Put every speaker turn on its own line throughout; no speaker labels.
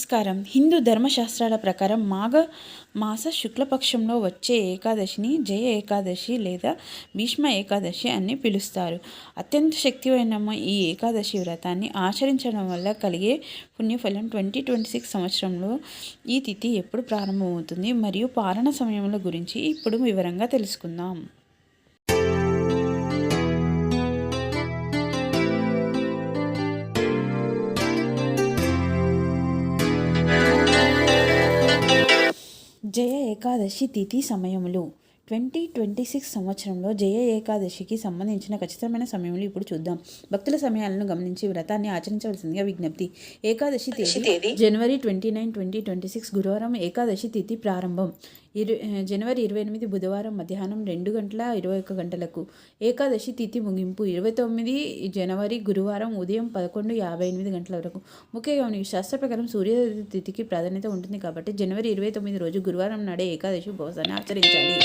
నమస్కారం. హిందూ ధర్మశాస్త్రాల ప్రకారం మాఘ మాస శుక్లపక్షంలో వచ్చే ఏకాదశిని జయ ఏకాదశి లేదా భీష్మ ఏకాదశి అని పిలుస్తారు. అత్యంత శక్తివంతమైన ఈ ఏకాదశి వ్రతాన్ని ఆచరించడం వల్ల కలిగే పుణ్యఫలం 2026 సంవత్సరంలో ఈ తిథి ఎప్పుడు ప్రారంభమవుతుంది మరియు పారణ సమయంలో గురించి ఇప్పుడు వివరంగా తెలుసుకుందాం. జయ ఏకాదశి తిథి సమయములు 2026 సంవత్సరంలో జయ ఏకాదశికి సంబంధించిన ఖచ్చితమైన సమయములు ఇప్పుడు చూద్దాం. భక్తుల సమయాలను గమనించి వ్రతాన్ని ఆచరించవలసిందిగా విజ్ఞప్తి. ఏకాదశి తేదీ జనవరి 29, 2026 గురువారం ఏకాదశి తిథి ప్రారంభం. జనవరి 28 బుధవారం మధ్యాహ్నం 2:21 ఏకాదశి తిథి ముగింపు 29 జనవరి గురువారం ఉదయం 11:58 వరకు. ముఖ్యంగా శాస్త్ర ప్రకారం సూర్యోదయ తిథికి ప్రాధాన్యత ఉంటుంది కాబట్టి జనవరి 29 రోజు గురువారం నాడే ఏకాదశి ఉపవాసాన్ని ఆచరించాలి.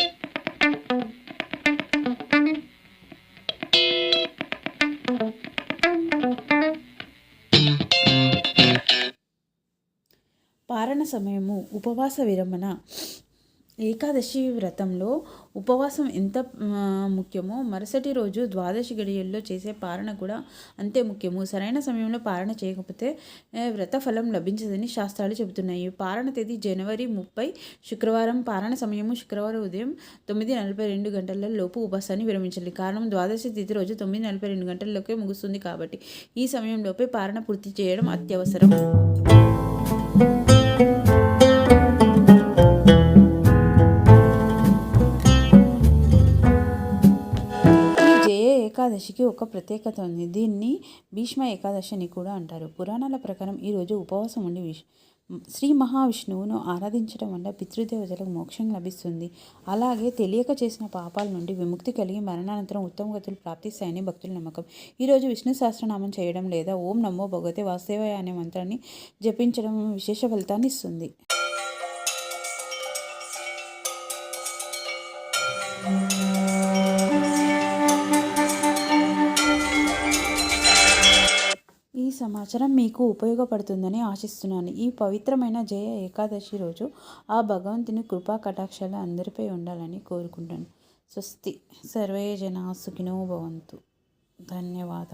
పారణ సమయము ఉపవాస విరమణ. ఏకాదశి వ్రతంలో ఉపవాసం ఎంత ముఖ్యమో మరుసటి రోజు ద్వాదశి గడియల్లో చేసే పారణ కూడా అంతే ముఖ్యము. సరైన సమయంలో పారణ చేయకపోతే వ్రత ఫలం లభించదని శాస్త్రాలు చెబుతున్నాయి. పారణ తేదీ జనవరి 30 శుక్రవారం. పారణ సమయము శుక్రవారం ఉదయం 9:42 లోపు ఉపవాసాన్ని విరమించాలి. కారణం ద్వాదశి తిథి రోజు 9:42 గంటలలోకే ముగుస్తుంది కాబట్టి ఈ సమయంలోపే పారణ పూర్తి చేయడం అత్యవసరం. ఏకాదశికి ఒక ప్రత్యేకత ఉంది. దీన్ని భీష్మ ఏకాదశి అని కూడా అంటారు. పురాణాల ప్రకారం ఈరోజు ఉపవాసం ఉండి శ్రీ మహావిష్ణువును ఆరాధించడం వల్ల పితృదేవతలకు మోక్షం లభిస్తుంది. అలాగే తెలియక చేసిన పాపాల నుండి విముక్తి కలిగి మరణానంతరం ఉత్తమ గతులు ప్రాప్తిస్తాయని భక్తుల నమ్మకం. ఈరోజు విష్ణు సహస్రనామం చేయడం లేదా ఓం నమో భగవతే వాసుదేవాయ అనే మంత్రాన్ని జపించడం విశేష ఫలితాన్ని ఇస్తుంది. ఈ సమాచారం మీకు ఉపయోగపడుతుందని ఆశిస్తున్నాను. ఈ పవిత్రమైన జయ ఏకాదశి రోజు ఆ భగవంతుని కృపా కటాక్షాలు అందరిపై ఉండాలని కోరుకుంటాను. స్వస్తి. సర్వే జనా సుఖినో భవంతు. ధన్యవాదాలు.